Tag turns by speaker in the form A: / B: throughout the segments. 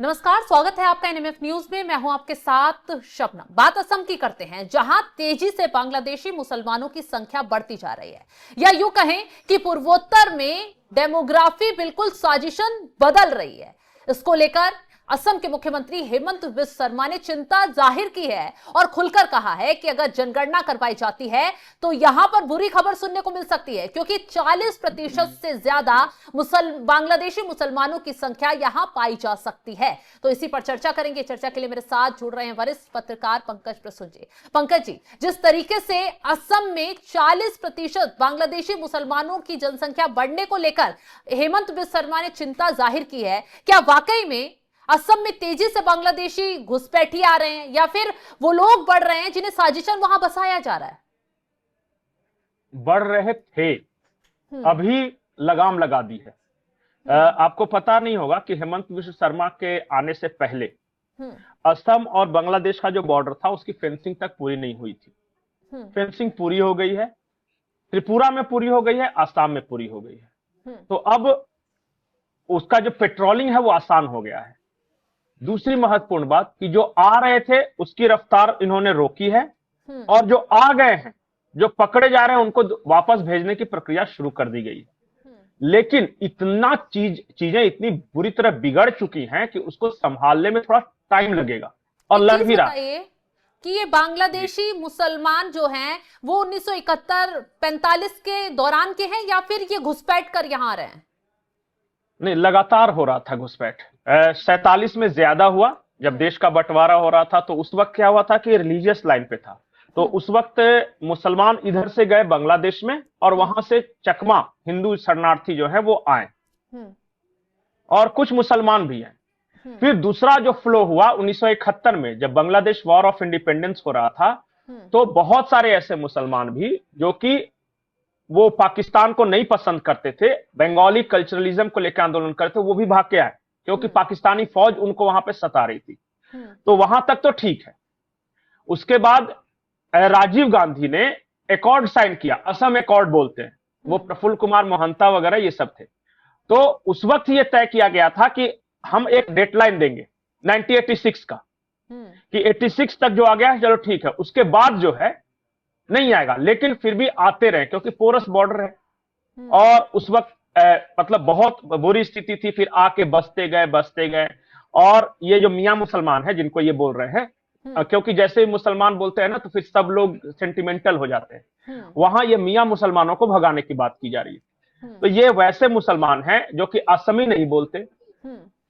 A: नमस्कार, स्वागत है आपका एनएमएफ न्यूज में। मैं हूं आपके साथ शबनम। बात असम की करते हैं, जहां तेजी से बांग्लादेशी मुसलमानों की संख्या बढ़ती जा रही है, या यूं कहें कि पूर्वोत्तर में डेमोग्राफी बिल्कुल साजिशन बदल रही है। इसको लेकर असम के मुख्यमंत्री हेमंत बिस्वा शर्मा ने चिंता जाहिर की है और खुलकर कहा है कि अगर जनगणना करवाई जाती है तो यहां पर बुरी खबर सुनने को मिल सकती है, क्योंकि 40% से ज्यादा बांग्लादेशी मुसलमानों की संख्या यहां पाई जा सकती है। तो इसी पर चर्चा करेंगे। चर्चा के लिए मेरे साथ जुड़ रहे हैं वरिष्ठ पत्रकार पंकज प्रसून जी। पंकज जी, जिस तरीके से असम में 40% बांग्लादेशी मुसलमानों की जनसंख्या बढ़ने को लेकर हेमंत बिस्वा शर्मा ने चिंता जाहिर की है, क्या वाकई में असम में तेजी से बांग्लादेशी घुसपैठी आ रहे हैं, या फिर वो लोग बढ़ रहे हैं जिन्हें साजिशन वहां बसाया जा रहा है?
B: बढ़ रहे थे, अभी लगाम लगा दी है। आपको पता नहीं होगा कि हेमंत बिस्वा शर्मा के आने से पहले असम और बांग्लादेश का जो बॉर्डर था उसकी फेंसिंग तक पूरी नहीं हुई थी। फेंसिंग पूरी हो गई है, त्रिपुरा में पूरी हो गई है, आसाम में पूरी हो गई है। तो अब उसका जो पेट्रोलिंग है वो आसान हो गया है। दूसरी महत्वपूर्ण बात कि जो आ रहे थे उसकी रफ्तार इन्होंने रोकी है, और जो आ गए हैं, जो पकड़े जा रहे हैं, उनको वापस भेजने की प्रक्रिया शुरू कर दी गई है। लेकिन इतना चीजें इतनी बुरी तरह बिगड़ चुकी हैं कि उसको संभालने में थोड़ा टाइम लगेगा, और लग भी रहा है
A: कि ये बांग्लादेशी मुसलमान जो हैं वो 1971-45 के दौरान के हैं, या फिर ये घुसपैठ कर यहां आ रहे हैं?
B: नहीं, लगातार हो रहा था घुसपैठ। 47 में ज्यादा हुआ, जब देश का बंटवारा हो रहा था। तो उस वक्त क्या हुआ था कि रिलीजियस लाइन पे था, तो उस वक्त मुसलमान इधर से गए बांग्लादेश में, और वहां से चकमा हिंदू शरणार्थी जो है वो आए, और कुछ मुसलमान भी हैं। फिर दूसरा जो फ्लो हुआ 1971 में, जब बांग्लादेश वॉर ऑफ इंडिपेंडेंस हो रहा था, तो बहुत सारे ऐसे मुसलमान भी जो कि वो पाकिस्तान को नहीं पसंद करते थे, बंगाली कल्चरलिज्म को लेकर आंदोलन करते थे, वो भी भाग के आए, क्योंकि पाकिस्तानी फौज उनको वहां पे सता रही थी। तो वहां तक तो ठीक है। उसके बाद राजीव गांधी ने एकॉर्ड साइन किया, असम एकॉर्ड बोलते हैं, वो प्रफुल्ल कुमार मोहंता वगैरह ये सब थे। तो उस वक्त ये तय किया गया था कि हम एक डेडलाइन देंगे 1986 का, कि 86 तक जो आ गया है चलो ठीक है, उसके बाद जो है नहीं आएगा। लेकिन फिर भी आते रहे, क्योंकि पोरस बॉर्डर है, और उस वक्त मतलब बहुत बुरी स्थिति थी। फिर आके बसते गए। और ये जो मियां मुसलमान है जिनको ये बोल रहे हैं, क्योंकि जैसे मुसलमान बोलते हैं ना तो फिर सब लोग सेंटिमेंटल हो जाते हैं, वहां ये मियां मुसलमानों को भगाने की बात की जा रही है। तो ये वैसे मुसलमान हैं जो कि असमी नहीं बोलते,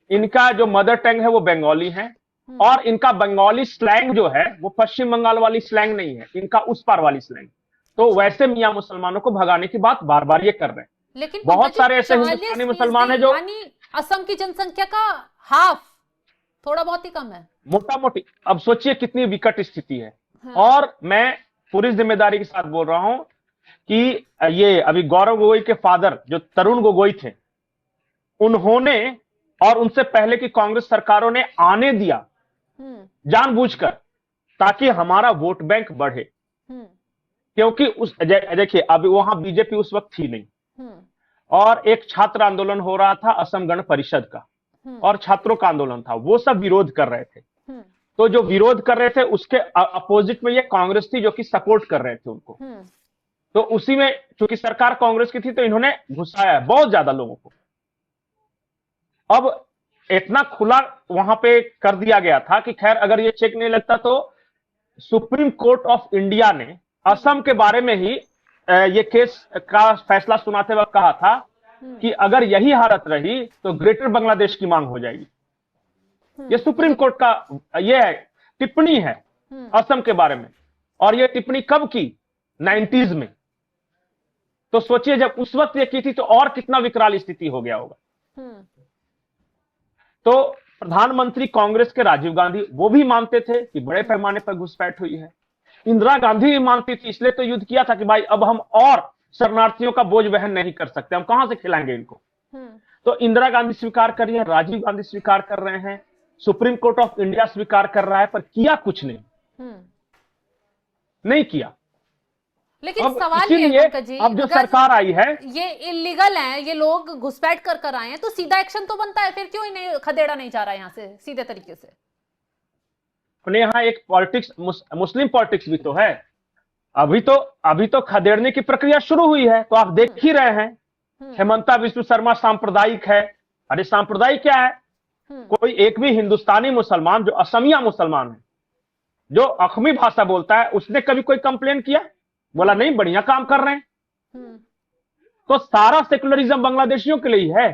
B: इनका जो मदर टंग है वो बंगाली है, और इनका बंगाली स्लैंग जो है वो पश्चिम बंगाल वाली स्लैंग नहीं है, इनका उस पार वाली स्लैंग। तो वैसे मियां मुसलमानों को भगाने की बात बार बार ये कर रहे हैं।
A: लेकिन
B: बहुत सारे ऐसे हिंदुस्तानी मुसलमान हैं जो,
A: असम की जनसंख्या का हाफ, थोड़ा बहुत ही कम है
B: मोटा मोटी। अब सोचिए कितनी विकट स्थिति है। और मैं पूरी जिम्मेदारी के साथ बोल रहा हूं कि ये अभी गौरव गोगोई के फादर जो तरुण गोगोई थे, उन्होंने और उनसे पहले की कांग्रेस सरकारों ने आने दिया जानबूझकर, ताकि हमारा वोट बैंक बढ़े। क्योंकि उस देखिए, अब वहां बीजेपी उस वक्त थी नहीं, और एक छात्र आंदोलन हो रहा था असम गण परिषद का, और छात्रों का आंदोलन था, वो सब विरोध कर रहे थे। तो जो विरोध कर रहे थे उसके अपोजिट में ये कांग्रेस थी जो कि सपोर्ट कर रहे थे उनको। तो उसी में चूंकि सरकार कांग्रेस की थी, तो इन्होंने घुसाया है बहुत ज्यादा लोगों को। अब इतना खुला वहां पे कर दिया गया था कि खैर अगर ये चेक नहीं लगता तो सुप्रीम कोर्ट ऑफ इंडिया ने असम के बारे में ही ये केस का फैसला सुनाते वक्त कहा था कि अगर यही हालत रही तो ग्रेटर बांग्लादेश की मांग हो जाएगी। ये सुप्रीम कोर्ट का ये है, टिप्पणी है असम के बारे में। और ये टिप्पणी कब की? 90s में। तो सोचिए जब उस वक्त ये की थी तो और कितना विकराल स्थिति हो गया होगा। तो प्रधानमंत्री कांग्रेस के राजीव गांधी वो भी मानते थे कि बड़े पैमाने पर घुसपैठ हुई है। इंदिरा गांधी भी मानती थी, इसलिए तो युद्ध किया था कि भाई अब हम और शरणार्थियों का बोझ वहन नहीं कर सकते, हम कहां से खिलाएंगे इनको। तो इंदिरा गांधी स्वीकार कर रही है, राजीव गांधी स्वीकार कर रहे हैं, सुप्रीम कोर्ट ऑफ इंडिया स्वीकार कर रहा है, पर किया कुछ नहीं, नहीं किया।
A: लेकिन
B: अब
A: सवाल ये है
B: इसीलिए
A: पंकज जी,
B: अब जो
A: अगर
B: सरकार आई है,
A: ये इलीगल है, ये लोग घुसपैठ कर कर आए हैं, तो सीधा एक्शन तो बनता है, फिर क्यों इन्हें खदेड़ा नहीं जा रहा है यहाँ से सीधे तरीके से?
B: अपने यहाँ एक पॉलिटिक्स, मुस्लिम पॉलिटिक्स भी तो है। अभी तो खदेड़ने की प्रक्रिया शुरू हुई है, तो आप देख ही रहे हैं। हेमंता विश्व शर्मा सांप्रदायिक है। अरे सांप्रदायिक क्या है? कोई एक भी हिंदुस्तानी मुसलमान जो असमिया मुसलमान है, जो अखमी भाषा बोलता है, उसने कभी कोई कंप्लेन किया? बोला नहीं, बढ़िया काम कर रहे हैं। तो सारा सेकुलरिज्म बांग्लादेशियों के लिए ही है।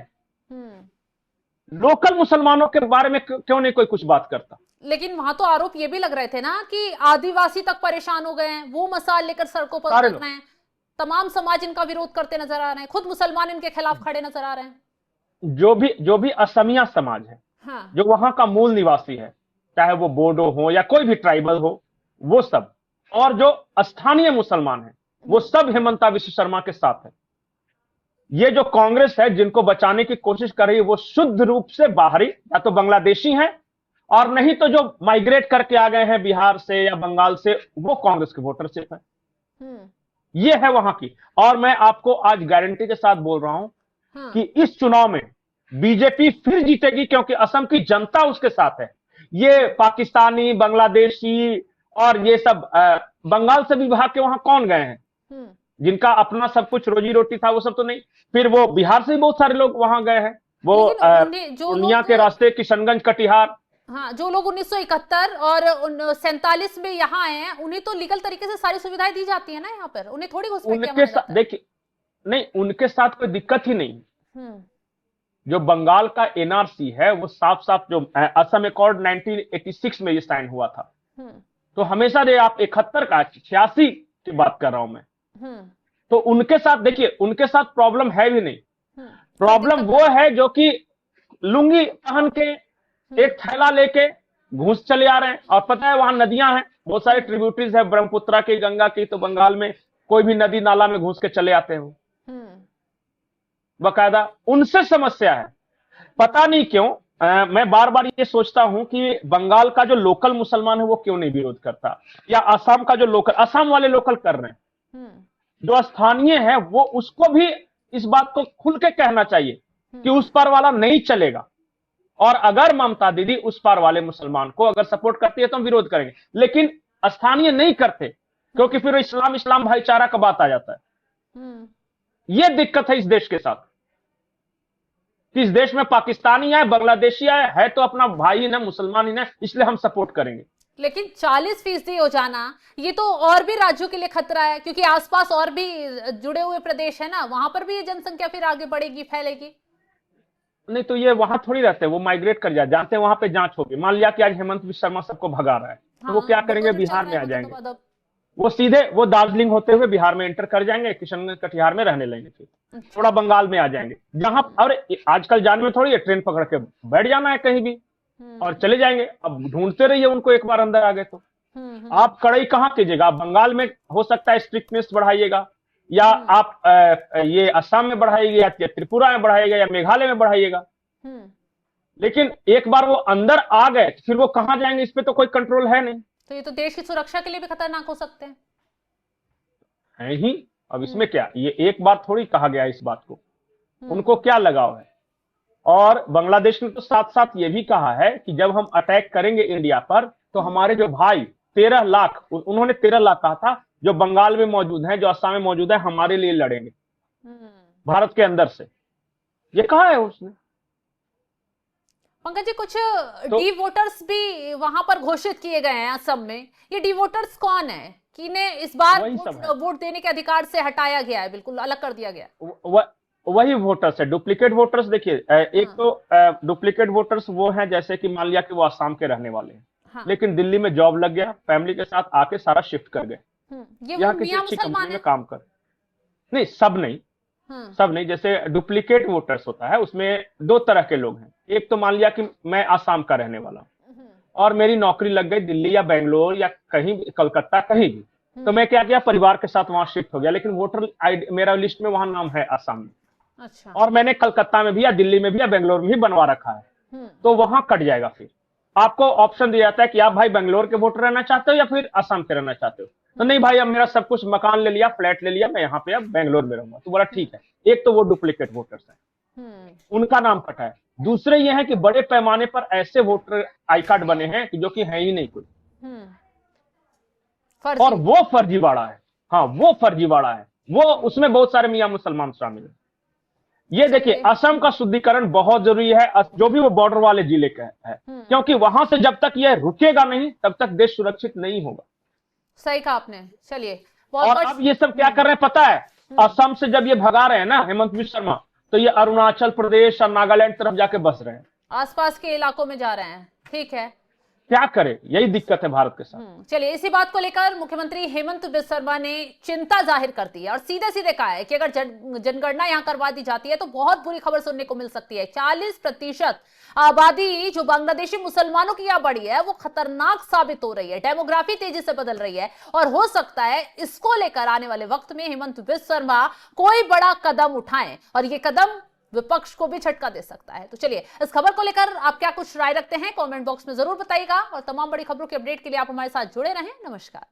B: लोकल मुसलमानों के बारे में क्यों नहीं कोई कुछ बात करता?
A: लेकिन वहां तो आरोप ये भी लग रहे थे ना कि आदिवासी तक परेशान हो गए हैं, वो मसाल लेकर सड़कों पर उतर रहे हैं, तमाम समाज इनका विरोध करते नजर आ रहे हैं, खुद मुसलमान इनके खिलाफ खड़े नजर आ रहे हैं।
B: जो भी असमिया समाज है,
A: हाँ।
B: जो वहां का मूल निवासी है, चाहे वो बोडो हो या कोई भी ट्राइबल हो, वो सब, और जो स्थानीय मुसलमान है, वो सब हेमंता विश्व शर्मा के साथ है। ये जो कांग्रेस है, जिनको बचाने की कोशिश कर रही है, वो शुद्ध रूप से बाहरी या तो बांग्लादेशी हैं, और नहीं तो जो माइग्रेट करके आ गए हैं बिहार से या बंगाल से, वो कांग्रेस के वोटरशिप है। ये है वहां की। और मैं आपको आज गारंटी के साथ बोल रहा हूं कि इस चुनाव में बीजेपी फिर जीतेगी, क्योंकि असम की जनता उसके साथ है। ये पाकिस्तानी, बांग्लादेशी और ये सब बंगाल से भी भाग के वहां कौन गए हैं, जिनका अपना सब कुछ रोजी रोटी था, वो सब तो नहीं। फिर वो बिहार से भी बहुत सारे लोग वहां गए हैं, वो पूर्णिया के रास्ते, किशनगंज, कटिहार।
A: हाँ, जो लोग 1971 और 47 में यहाँ आए हैं, उन्हें तो लीगल तरीके से सारी सुविधाएं दी जाती है ना यहाँ पर, उन्हें थोड़ी घुसपैठ
B: उनके साथ देखिए, नहीं, उनके साथ कोई दिक्कत ही नहीं। जो बंगाल का एनआरसी है, वो साफ साफ, जो असम अकॉर्ड 1986 में ये साइन हुआ था, तो हमेशा दे आप 71 का 86 की बात कर रहा हूं मैं, तो उनके साथ देखिए, उनके साथ प्रॉब्लम है भी नहीं। प्रॉब्लम वो है जो कि लुंगी पहन के एक थैला लेके घुस चले आ रहे हैं। और पता है, वहां नदियां हैं, बहुत सारे ट्रिब्यूटरीज है, ब्रह्मपुत्रा की, गंगा की, तो बंगाल में कोई भी नदी नाला में घुस के चले आते हैं बकायदा। उनसे समस्या है। पता नहीं क्यों मैं बार बार ये सोचता हूं कि बंगाल का जो लोकल मुसलमान है, वो क्यों नहीं विरोध करता, या असम का जो लोकल, असम वाले लोकल कर रहे हैं, जो स्थानीय है, वो उसको भी इस बात को खुल के कहना चाहिए कि उस पार वाला नहीं चलेगा। और अगर ममता दीदी उस पार वाले मुसलमान को अगर सपोर्ट करती है तो हम विरोध करेंगे, लेकिन स्थानीय नहीं करते, क्योंकि फिर इस्लाम भाईचारा का बात आ जाता है। यह दिक्कत है इस देश के साथ, कि इस देश में पाकिस्तानी आए, बांग्लादेशी आए, है तो अपना भाई ही ना, मुसलमान ही ना, इसलिए हम सपोर्ट करेंगे।
A: लेकिन 40% हो जाना, ये तो और भी राज्यों के लिए खतरा है, क्योंकि आसपास और भी जुड़े हुए प्रदेश है ना, वहां पर भी ये जनसंख्या फिर आगे बढ़ेगी, फैलेगी।
B: नहीं तो ये वहां थोड़ी रहते हैं, वो माइग्रेट कर जानते हैं, वहां पे जांच होगी। मान लिया कि आज हेमंत विश्व शर्मा सबको भगा रहा है, तो वो क्या करेंगे, बिहार में आ जाएंगे, वो सीधे वो दार्जिलिंग होते हुए बिहार में एंटर कर जाएंगे, किशनगंज, कटिहार में रहने लगेंगे, फिर थोड़ा बंगाल में आ जाएंगे, जहां, और आजकल जाने में थोड़ी है, ट्रेन पकड़ के बैठ जाना है कहीं भी और चले जाएंगे। अब ढूंढते रहिए उनको, एक बार अंदर आ गए तो आप कड़ाई कहां कीजिएगा। बंगाल में हो सकता है स्ट्रिक्टनेस बढ़ाइएगा, या आप ये असम में बढ़ाइएगा, या त्रिपुरा में बढ़ाइएगा, या मेघालय में बढ़ाइएगा, लेकिन एक बार वो अंदर आ गए फिर वो कहां जाएंगे, इस पे तो कोई कंट्रोल है नहीं।
A: तो ये तो देश की सुरक्षा के लिए भी खतरनाक हो सकते हैं।
B: है ही। अब इसमें क्या, ये एक बार थोड़ी कहा गया इस बात को, उनको क्या लगाव है। और बांग्लादेश ने तो साथ साथ ये भी कहा है कि जब हम अटैक करेंगे इंडिया पर, तो हमारे जो भाई 13 लाख, उन्होंने 13 लाख कहा था, जो बंगाल में मौजूद हैं, जो असम में मौजूद है, हमारे लिए लड़ेंगे भारत के अंदर से, ये कहा है उसने।
A: पंकज जी, कुछ डी वोटर्स भी वहां पर घोषित किए गए हैं असम में। ये डी वोटर्स कौन है कि इन्हें इस बार वोट देने के अधिकार से हटाया गया है, बिल्कुल अलग कर दिया गया?
B: वही वोटर्स है, डुप्लीकेट वोटर्स। देखिए, एक तो डुप्लीकेट वोटर्स वो हैं, जैसे कि मान लिया कि वो आसाम के रहने वाले हैं, लेकिन दिल्ली में जॉब लग गया, फैमिली के साथ आके सारा शिफ्ट कर गए, यहाँ किसी अच्छी कंपनी में काम कर। नहीं, सब नहीं, सब नहीं। जैसे डुप्लीकेट वोटर्स होता है, उसमें दो तरह के लोग हैं। एक तो मान लिया कि मैं आसाम का रहने वाला हूं और मेरी नौकरी लग गई दिल्ली या बेंगलोर या कहीं, कलकत्ता, कहीं भी, तो मैं क्या किया, परिवार के साथ वहां शिफ्ट हो गया, लेकिन वोटर आईडी मेरा लिस्ट में वहां नाम है आसाम में।
A: अच्छा।
B: और मैंने कलकत्ता में भी या दिल्ली में भी या बेंगलोर में भी बनवा रखा है, तो वहां कट जाएगा। फिर आपको ऑप्शन दिया जाता है कि आप भाई बेंगलोर के वोटर रहना चाहते हो या फिर आसाम के रहना चाहते हो। तो नहीं भाई, अब मेरा सब कुछ मकान ले लिया, फ्लैट ले लिया, मैं यहाँ पे अब बेंगलोर में रहूंगा। तो बोला ठीक है। एक तो वो डुप्लीकेट वोटर्स है, उनका नाम कटा है। दूसरे ये है कि बड़े पैमाने पर ऐसे वोटर आई कार्ड बने हैं कि जो कि है ही नहीं कोई, और वो फर्जीवाड़ा है। हाँ, वो फर्जीवाड़ा है, वो उसमें बहुत सारे मियां मुसलमान शामिल है। ये देखिए, असम का शुद्धिकरण बहुत जरूरी है, जो भी वो बॉर्डर वाले जिले का है, क्योंकि वहां से जब तक ये रुकेगा नहीं तब तक देश सुरक्षित नहीं होगा।
A: सही कहा आपने। चलिए,
B: और अब ये सब क्या कर रहे हैं पता है? असम से जब ये भगा रहे हैं ना हेमंत बिस्वा शर्मा, तो ये अरुणाचल प्रदेश और नागालैंड तरफ जाके बस रहे हैं,
A: आसपास के इलाकों में जा रहे हैं। ठीक है,
B: क्या करे, यही दिक्कत है भारत के साथ।
A: चलिए, इसी बात को लेकर मुख्यमंत्री हेमंत बिस्वा शर्मा ने चिंता जाहिर कर दी है और सीधे सीधे कहा है कि अगर जनगणना यहां करवा दी जाती है तो बहुत बुरी खबर सुनने को मिल सकती है। 40% आबादी जो बांग्लादेशी मुसलमानों की यहां बढ़ी है वो खतरनाक साबित हो रही है। डेमोग्राफी तेजी से बदल रही है और हो सकता है इसको लेकर आने वाले वक्त में हेमंत बिस्वा शर्मा कोई बड़ा कदम उठाएं और ये कदम विपक्ष को भी झटका दे सकता है। तो चलिए, इस खबर को लेकर आप क्या कुछ राय रखते हैं कमेंट बॉक्स में जरूर बताइएगा और तमाम बड़ी खबरों के अपडेट के लिए आप हमारे साथ जुड़े रहें। नमस्कार।